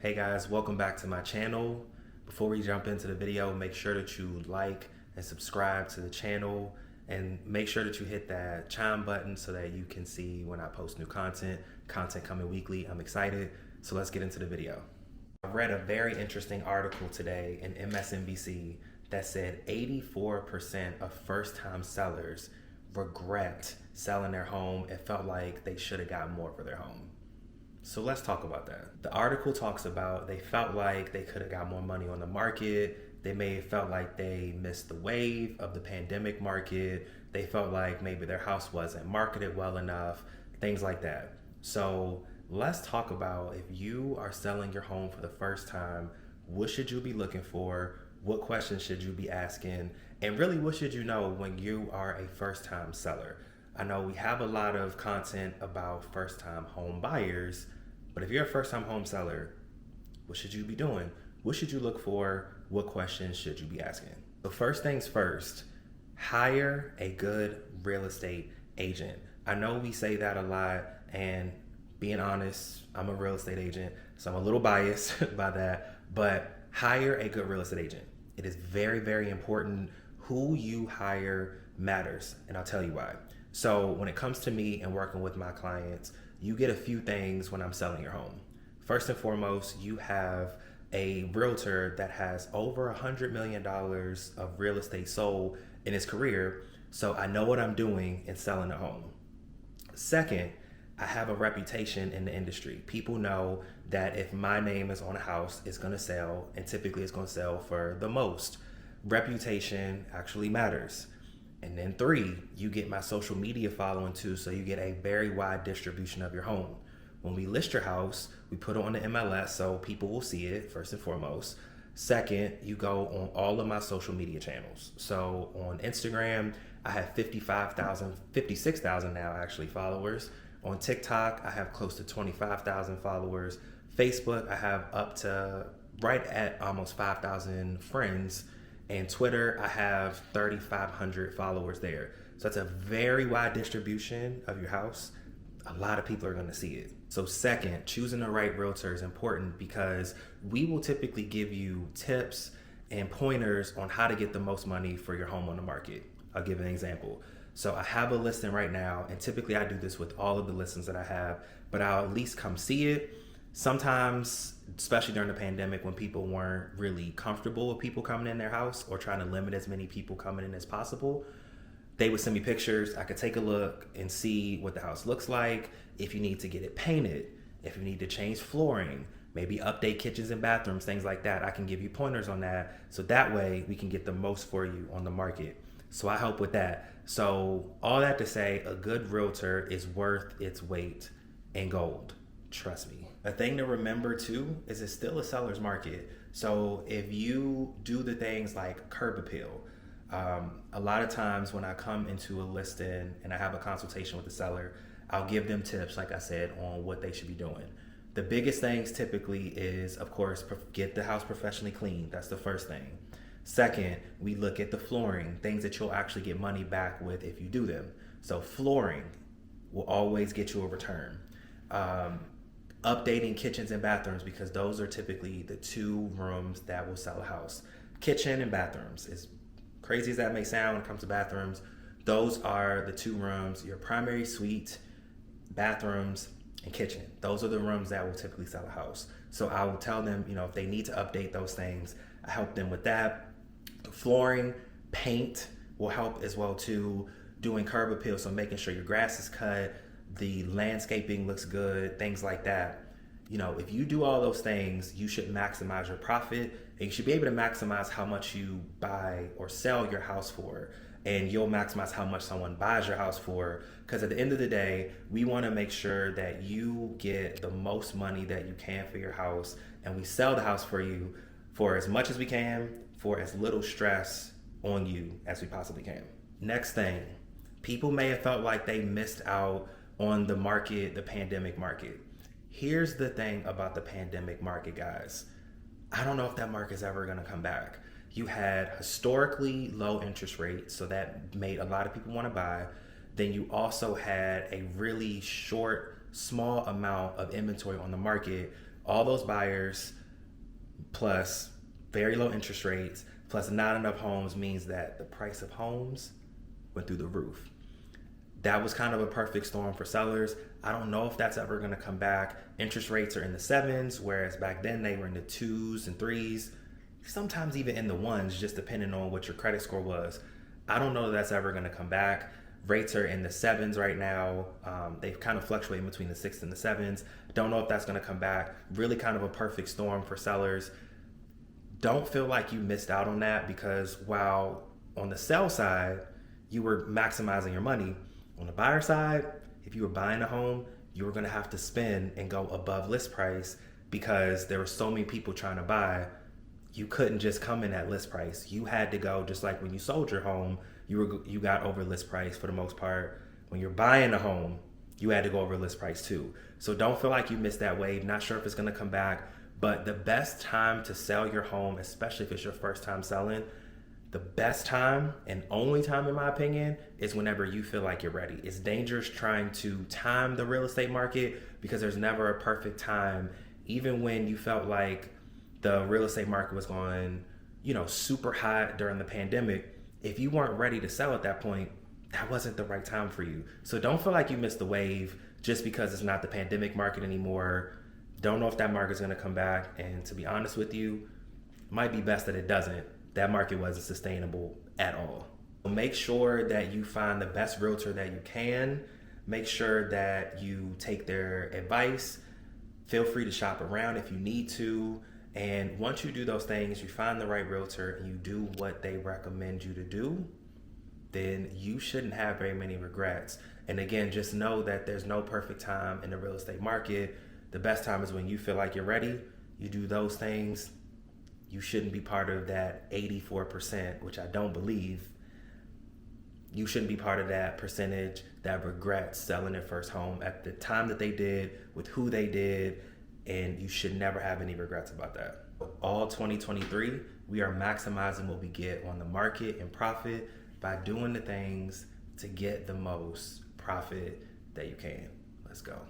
Hey guys, welcome back to my channel. Before we jump into the video, make sure that you like and subscribe to the channel and make sure that you hit that chime button so that you can see when I post new content coming weekly. I'm excited, so let's get into the video. I read a very interesting article today in MSNBC that said 84% of first-time sellers regret selling their home and felt like they should have gotten more for their home. So let's talk about that. The article talks about they felt like they could have got more money on the market. They may have felt like they missed the wave of the pandemic market. They felt like maybe their house wasn't marketed well enough, things like that. So let's talk about, if you are selling your home for the first time, what should you be looking for? What questions should you be asking? And really, what should you know when you are a first-time seller? I know we have a lot of content about first-time home buyers, but if you're a first-time home seller, what should you be doing? What should you look for? What questions should you be asking? So first things first, hire a good real estate agent. I know we say that a lot, and being honest, I'm a real estate agent, so I'm a little biased by that, but hire a good real estate agent. It is very, very important. Who you hire matters, and I'll tell you why. So when it comes to me and working with my clients, you get a few things when I'm selling your home. First and foremost, you have a realtor that has over $100 million of real estate sold in his career, so I know what I'm doing in selling a home. Second, I have a reputation in the industry. People know that if my name is on a house, it's gonna sell, and typically it's gonna sell for the most. Reputation actually matters. And then three, you get my social media following too, so you get a very wide distribution of your home. When we list your house, we put it on the MLS so people will see it, first and foremost. Second, you go on all of my social media channels. So on Instagram, I have 56,000 now actually followers. On TikTok, I have close to 25,000 followers. Facebook, I have up to right at almost 5,000 friends. And Twitter, I have 3,500 followers there. So that's a very wide distribution of your house. A lot of people are gonna see it. So second, choosing the right realtor is important because we will typically give you tips and pointers on how to get the most money for your home on the market. I'll give an example. So I have a listing right now, and typically I do this with all of the listings that I have, but I'll at least come see it. Sometimes, especially during the pandemic when people weren't really comfortable with people coming in their house or trying to limit as many people coming in as possible, they would send me pictures. I could take a look and see what the house looks like, if you need to get it painted, if you need to change flooring, maybe update kitchens and bathrooms, things like that. I can give you pointers on that, so that way we can get the most for you on the market. So I help with that. So all that to say, a good realtor is worth its weight in gold. Trust me. A thing to remember too is it's still a seller's market. So if you do the things like curb appeal, a lot of times when I come into a listing and I have a consultation with the seller, I'll give them tips, like I said, on what they should be doing. The biggest things typically is, of course, get the house professionally cleaned. That's the first thing. Second, we look at the flooring, things that you'll actually get money back with if you do them. So flooring will always get you a return. Updating kitchens and bathrooms, because those are typically the two rooms that will sell a house. Kitchen and bathrooms, as crazy as that may sound when it comes to bathrooms, those are the two rooms, your primary suite, bathrooms, and kitchen. Those are the rooms that will typically sell a house. So I will tell them, if they need to update those things, I help them with that. Flooring, paint will help as well too. Doing curb appeal, so making sure your grass is cut, the landscaping looks good, things like that. If you do all those things, you should maximize your profit, and you should be able to maximize how much you buy or sell your house for, and you'll maximize how much someone buys your house for, because at the end of the day, we want to make sure that you get the most money that you can for your house, and we sell the house for you for as much as we can, for as little stress on you as we possibly can. Next thing, people may have felt like they missed out on the market, the pandemic market. Here's the thing about the pandemic market, guys. I don't know if that market's ever gonna come back. You had historically low interest rates, so that made a lot of people wanna buy. Then you also had a really short, small amount of inventory on the market, All those buyers plus very low interest rates plus not enough homes means that the price of homes went through the roof. That was kind of a perfect storm for sellers. I don't know if that's ever going to come back. Interest rates are in the 7s, whereas back then they were in the 2s and 3s, sometimes even in the 1s, just depending on what your credit score was. I don't know if that's ever going to come back. Rates are in the 7s right now. They've kind of fluctuated between the 6s and the 7s. Don't know if that's going to come back. Really kind of a perfect storm for sellers. Don't feel like you missed out on that, because while on the sell side, you were maximizing your money, on the buyer side, if you were buying a home, you were going to have to spend and go above list price because there were so many people trying to buy. You couldn't just come in at list price. You had to go, just like when you sold your home, you got over list price for the most part. When you're buying a home, you had to go over list price too. So don't feel like you missed that wave. Not sure if it's going to come back, but the best time to sell your home, especially if it's your first time selling, the best time and only time, in my opinion, is whenever you feel like you're ready. It's dangerous trying to time the real estate market because there's never a perfect time. Even when you felt like the real estate market was going, super hot during the pandemic, if you weren't ready to sell at that point, that wasn't the right time for you. So don't feel like you missed the wave just because it's not the pandemic market anymore. Don't know if that market's going to come back. And to be honest with you, it might be best that it doesn't. That market wasn't sustainable at all. Make sure that you find the best realtor that you can. Make sure that you take their advice. Feel free to shop around if you need to. And once you do those things, you find the right realtor and you do what they recommend you to do, then you shouldn't have very many regrets. And again, just know that there's no perfect time in the real estate market. The best time is when you feel like you're ready. You do those things. You shouldn't be part of that 84%, which I don't believe. You shouldn't be part of that percentage that regrets selling their first home at the time that they did, with who they did, and you should never have any regrets about that. All 2023, we are maximizing what we get on the market and profit by doing the things to get the most profit that you can. Let's go.